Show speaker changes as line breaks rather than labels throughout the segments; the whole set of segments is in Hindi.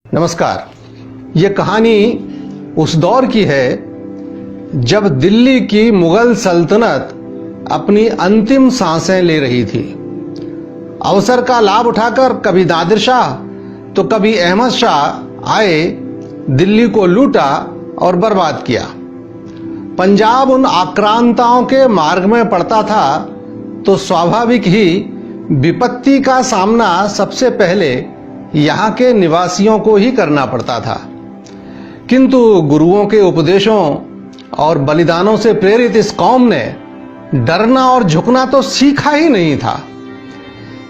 नमस्कार। ये कहानी उस दौर की है जब दिल्ली की मुगल सल्तनत अपनी अंतिम सांसें ले रही थी। अवसर का लाभ उठाकर कभी नादिर शाह तो कभी अहमद शाह आए, दिल्ली को लूटा और बर्बाद किया। पंजाब उन आक्रांताओं के मार्ग में पड़ता था तो स्वाभाविक ही विपत्ति का सामना सबसे पहले यहाँ के निवासियों को ही करना पड़ता था। किंतु गुरुओं के उपदेशों और बलिदानों से प्रेरित इस कौम ने डरना और झुकना तो सीखा ही नहीं था।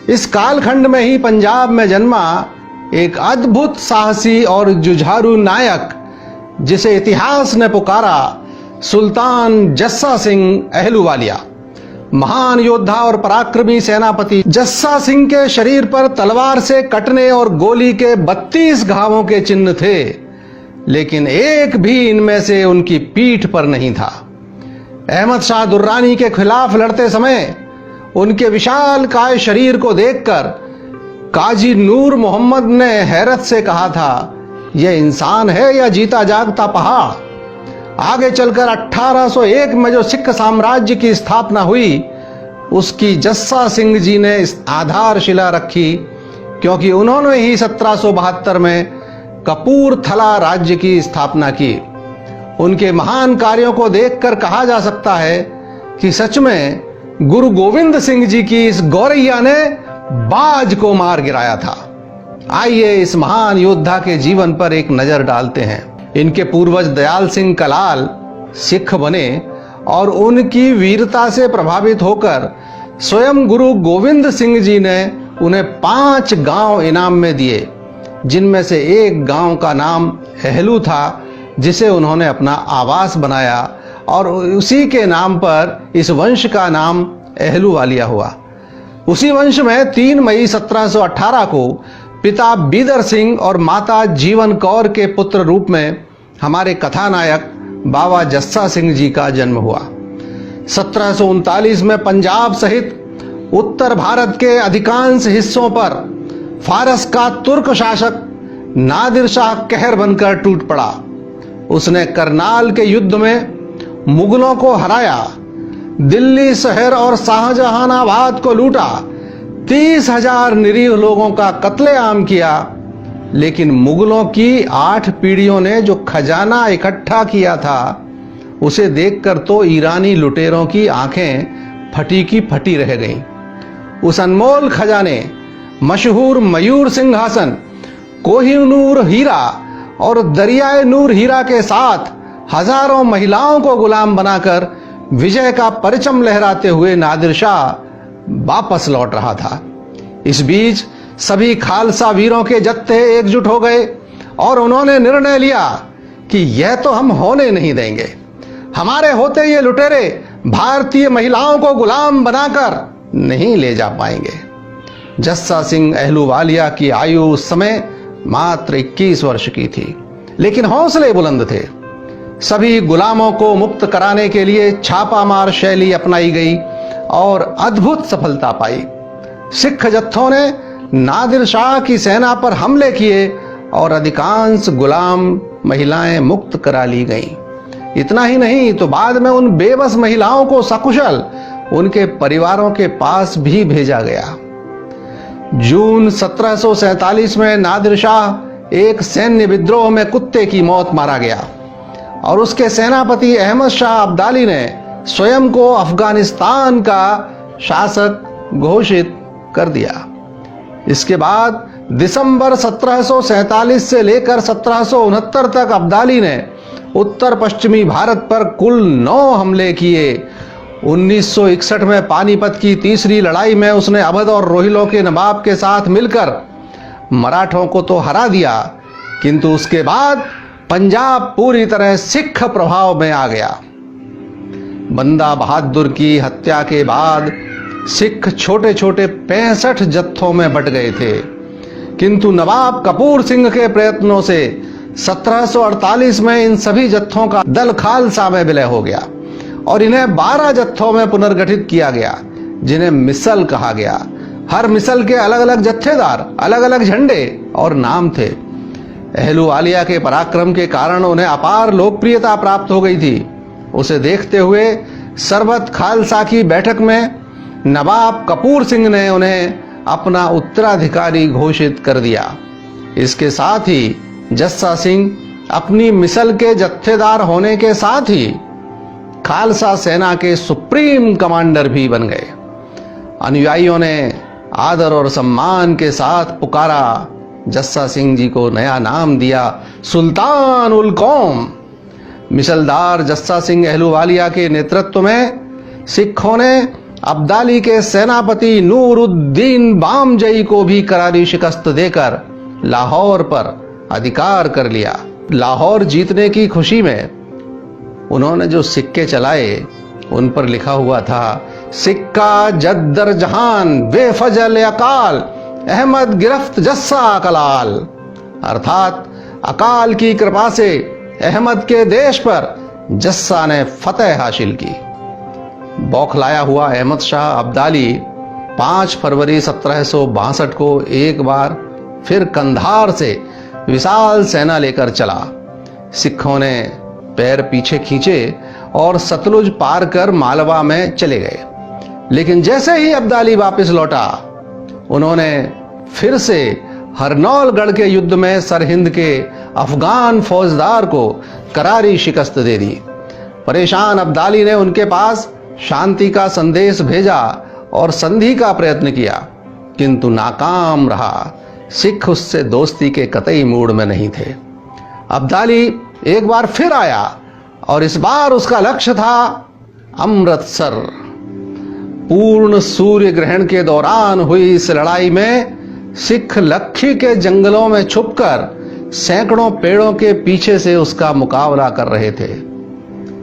इस कालखंड में ही पंजाब में जन्मा एक अद्भुत साहसी और जुझारू नायक, जिसे इतिहास ने पुकारा सुल्तान जस्सा सिंह अहलूवालिया। महान योद्धा और पराक्रमी सेनापति जस्सा सिंह के शरीर पर तलवार से कटने और गोली के 32 घावों के चिन्ह थे, लेकिन एक भी इनमें से उनकी पीठ पर नहीं था। अहमद शाह दुर्रानी के खिलाफ लड़ते समय उनके विशाल काय शरीर को देखकर काजी नूर मोहम्मद ने हैरत से कहा था, यह इंसान है या जीता जागता पहाड़। आगे चलकर 1801 में जो सिख साम्राज्य की स्थापना हुई, उसकी जस्सा सिंह जी ने इस आधारशिला रखी, क्योंकि उन्होंने ही 1772 में कपूरथला राज्य की स्थापना की। उनके महान कार्यों को देखकर कहा जा सकता है कि सच में गुरु गोविंद सिंह जी की इस गौरैया ने बाज को मार गिराया था। आइए इस महान योद्धा के जीवन पर एक नजर डालते हैं। इनके पूर्वज दयाल सिंह कलाल सिख बने और उनकी वीरता से प्रभावित होकर स्वयं गुरु गोविंद सिंह जी ने उन्हें 5 गांव इनाम में दिए, जिनमें से एक गांव का नाम अहलू था, जिसे उन्होंने अपना आवास बनाया और उसी के नाम पर इस वंश का नाम अहलूवालिया हुआ। उसी वंश में 3 मई 1718 को पिता बीदर सिंह और माता जीवन कौर के पुत्र रूप में हमारे कथानायक बाबा जस्सा सिंह जी का जन्म हुआ। 1739 में पंजाब सहित उत्तर भारत के अधिकांश हिस्सों पर फारस का तुर्क शासक नादिर शाह कहर बनकर टूट पड़ा। उसने करनाल के युद्ध में मुगलों को हराया, दिल्ली शहर और शाहजहानाबाद को लूटा, 30,000 निरीह लोगों का कत्लेआम किया। लेकिन मुगलों की 8 पीढ़ियों ने जो खजाना इकट्ठा किया था, उसे देखकर तो ईरानी लुटेरों की आंखें फटी की फटी रह गईं। उस अनमोल खजाने, मशहूर मयूर सिंहासन, कोहिनूर हीरा और दरियाए नूर हीरा के साथ हजारों महिलाओं को गुलाम बनाकर विजय का परचम लहराते हुए नादिर शाह वापस लौट रहा था। इस बीच सभी खालसा वीरों के जत्थे एकजुट हो गए और उन्होंने निर्णय लिया कि यह तो हम होने नहीं देंगे। हमारे होते ये लुटेरे भारतीय महिलाओं को गुलाम बनाकर नहीं ले जा पाएंगे। जस्सा सिंह अहलूवालिया की आयु उस समय मात्र 21 वर्ष की थी, लेकिन हौसले बुलंद थे। सभी गुलामों को मुक्त कराने के लिए छापामार शैली अपनाई गई और अद्भुत सफलता पाई। सिख जत्थों ने नादिर शाह की सेना पर हमले किए और अधिकांश गुलाम महिलाएं मुक्त करा ली गईं। इतना ही नहीं तो बाद में उन बेबस महिलाओं को सकुशल उनके परिवारों के पास भी भेजा गया। जून 1747 में नादिर शाह एक सैन्य विद्रोह में कुत्ते की मौत मारा गया और उसके सेनापति अहमद शाह अब्दाली ने स्वयं को अफगानिस्तान का शासक घोषित कर दिया। इसके बाद दिसंबर 1747 से लेकर 1769 तक अब्दाली ने उत्तर पश्चिमी भारत पर कुल 9 हमले किए। 1961 में पानीपत की तीसरी लड़ाई में उसने अवध और रोहिलों के नवाब के साथ मिलकर मराठों को तो हरा दिया, किंतु उसके बाद पंजाब पूरी तरह सिख प्रभाव में आ गया। बंदा बहादुर की हत्या के बाद सिख छोटे छोटे 65 जत्थों में बट गए थे, किंतु नवाब कपूर सिंह के प्रयत्नों से 1748 में इन सभी जत्थों का दल खालसा में विलय हो गया और इन्हें 12 जत्थों में पुनर्गठित किया गया, जिन्हें मिसल कहा गया। हर मिसल के अलग अलग जत्थेदार, अलग अलग झंडे और नाम थे। अहलूवालिया के पराक्रम के कारण उन्हें अपार लोकप्रियता प्राप्त हो गई थी। उसे देखते हुए सरबत खालसा की बैठक में नवाब कपूर सिंह ने उन्हें अपना उत्तराधिकारी घोषित कर दिया। इसके साथ ही जस्सा सिंह अपनी मिसल के जत्थेदार होने के साथ ही खालसा सेना के सुप्रीम कमांडर भी बन गए। अनुयायियों ने आदर और सम्मान के साथ पुकारा। जस्सा सिंह जी को नया नाम दिया सुल्तान उल कौम। मिसलदार जस्सा सिंह अहलूवालिया के नेतृत्व में सिखों ने अब्दाली के सेनापति नूरुद्दीन बामजई को भी करारी शिकस्त देकर लाहौर पर अधिकार कर लिया। लाहौर जीतने की खुशी में उन्होंने जो सिक्के चलाए उन पर लिखा हुआ था, सिक्का जद्दर जहान बेफजल अकाल अहमद गिरफ्त जस्सा कलाल। अर्थात अकाल की कृपा से अहमद के देश पर जस्सा ने फतेह हासिल की। बौखलाया हुआ अहमद शाह अब्दाली 5 फरवरी 1762 को एक बार फिर कंधार से विशाल सेना लेकर चला। सिखों ने पैर पीछे खींचे और सतलुज पार कर मालवा में चले गए। लेकिन जैसे ही अब्दाली वापस लौटा, उन्होंने फिर से हरनौलगढ़ के युद्ध में सरहिंद के अफगान फौजदार को करारी शिकस्त दे दी। परेशान अब्दाली ने उनके पास शांति का संदेश भेजा और संधि का प्रयत्न किया, किंतु नाकाम रहा। सिख उससे दोस्ती के कतई मूड में नहीं थे। अब्दाली एक बार फिर आया और इस बार उसका लक्ष्य था अमृतसर। पूर्ण सूर्य ग्रहण के दौरान हुई इस लड़ाई में सिख लखी के जंगलों में छुपकर सैकड़ों पेड़ों के पीछे से उसका मुकाबला कर रहे थे।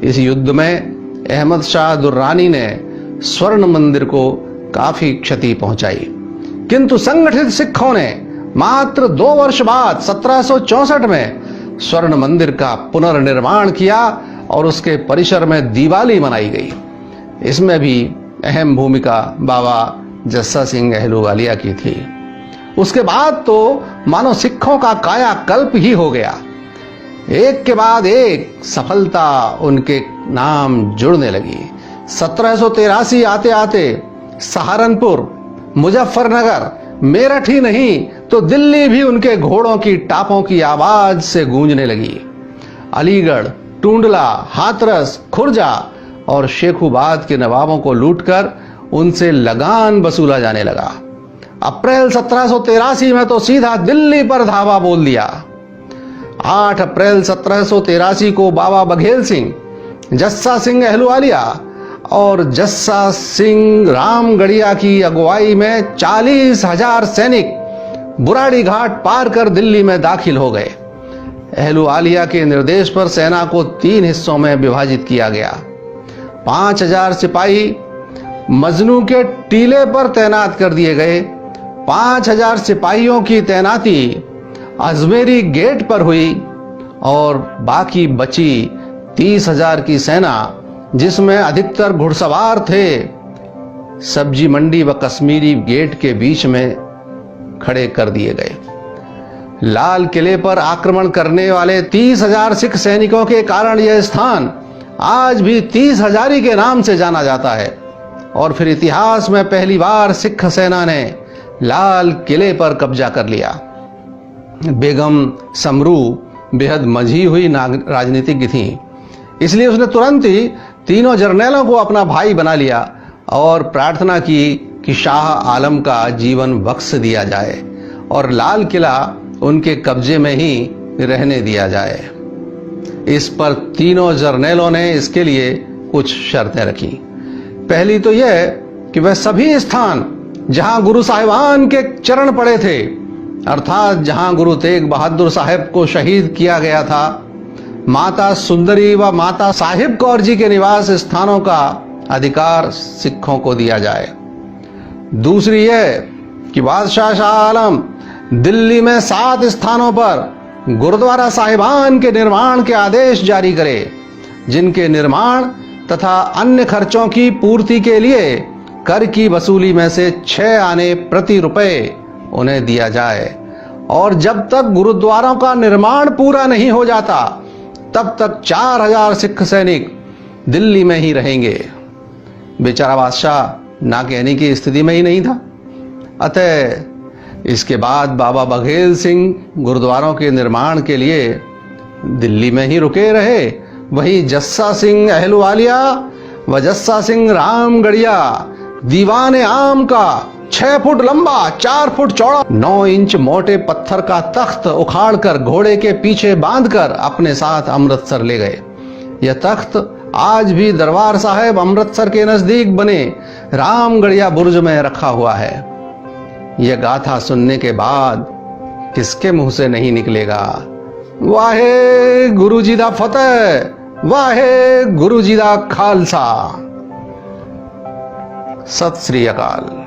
इस युद्ध में अहमद शाह दुर्रानी ने स्वर्ण मंदिर को काफी क्षति पहुंचाई, किंतु संगठित सिखों ने मात्र 2 वर्ष बाद 1764 में स्वर्ण मंदिर का पुनर्निर्माण किया और उसके परिसर में दिवाली मनाई गई। इसमें भी अहम भूमिका बाबा जस्सा सिंह अहलूवालिया की थी। उसके बाद तो मानो सिखों का कायाकल्प ही हो गया। एक के बाद एक सफलता उनके नाम जुड़ने लगी। 1783 आते आते सहारनपुर, मुजफ्फरनगर, मेरठ ही नहीं तो दिल्ली भी उनके घोड़ों की टापों की आवाज से गूंजने लगी। अलीगढ़, टूंडला, हाथरस, खुर्जा और शेखुबाद के नवाबों को लूटकर उनसे लगान वसूला जाने लगा। अप्रैल 1783 में तो सीधा दिल्ली पर धावा बोल दिया। 8 अप्रैल 1783 को बाबा बघेल सिंह, जस्सा सिंह अहलूवालिया और जस्सा सिंह रामगढ़िया की अगुवाई में 40,000 सैनिक बुराड़ी घाट पार कर दिल्ली में दाखिल हो गए। अहलूवालिया के निर्देश पर सेना को 3 हिस्सों में विभाजित किया गया। 5,000 सिपाही मजनू के टीले पर तैनात कर दिए गए। 5,000 सिपाहियों की तैनाती अजमेरी गेट पर हुई और बाकी बची 30,000 की सेना, जिसमें अधिकतर घुड़सवार थे, सब्जी मंडी व कश्मीरी गेट के बीच में खड़े कर दिए गए। लाल किले पर आक्रमण करने वाले 30,000 सिख सैनिकों के कारण यह स्थान आज भी 30,000 के नाम से जाना जाता है। और फिर इतिहास में पहली बार सिख सेना ने लाल किले पर कब्जा कर लिया। बेगम समरू बेहद मंझी हुई राजनीतिज्ञ थी, इसलिए उसने तुरंत ही तीनों जर्नैलों को अपना भाई बना लिया और प्रार्थना की कि शाह आलम का जीवन बख्श दिया जाए और लाल किला उनके कब्जे में ही रहने दिया जाए। इस पर तीनों जर्नैलों ने इसके लिए कुछ शर्तें रखी। पहली तो यह कि वह सभी स्थान जहां गुरु साहिबान के चरण पड़े थे, अर्थात जहां गुरु तेग बहादुर साहिब को शहीद किया गया था, माता सुंदरी व माता साहिब कौर जी के निवास स्थानों का अधिकार सिखों को दिया जाए। दूसरी यह कि बादशाह शाह आलम दिल्ली में 7 स्थानों पर गुरुद्वारा साहिबान के निर्माण के आदेश जारी करे, जिनके निर्माण तथा अन्य खर्चों की पूर्ति के लिए कर की वसूली में से 6 आने प्रति रुपए उन्हें दिया जाए। और जब तक गुरुद्वारों का निर्माण पूरा नहीं हो जाता तब तक 4000 सिख सैनिक दिल्ली में ही रहेंगे। बेचारा बादशाह ना कहने की स्थिति में ही नहीं था। अतः इसके बाद बाबा बघेल सिंह गुरुद्वारों के निर्माण के लिए दिल्ली में ही रुके रहे। वहीं जस्सा सिंह अहलुवालिया व जस्सा सिंह रामगढ़िया दीवान आम का 6 फुट लंबा 4 फुट चौड़ा 9 इंच मोटे पत्थर का तख्त उखाड़कर घोड़े के पीछे बांधकर अपने साथ अमृतसर ले गए। यह तख्त आज भी दरबार साहिब अमृतसर के नजदीक बने रामगढ़िया बुर्ज में रखा हुआ है। यह गाथा सुनने के बाद किसके मुंह से नहीं निकलेगा, वाहे गुरु जी दा फतेह, वाहे गुरु जी दा खालसा। सत श्री अकाल।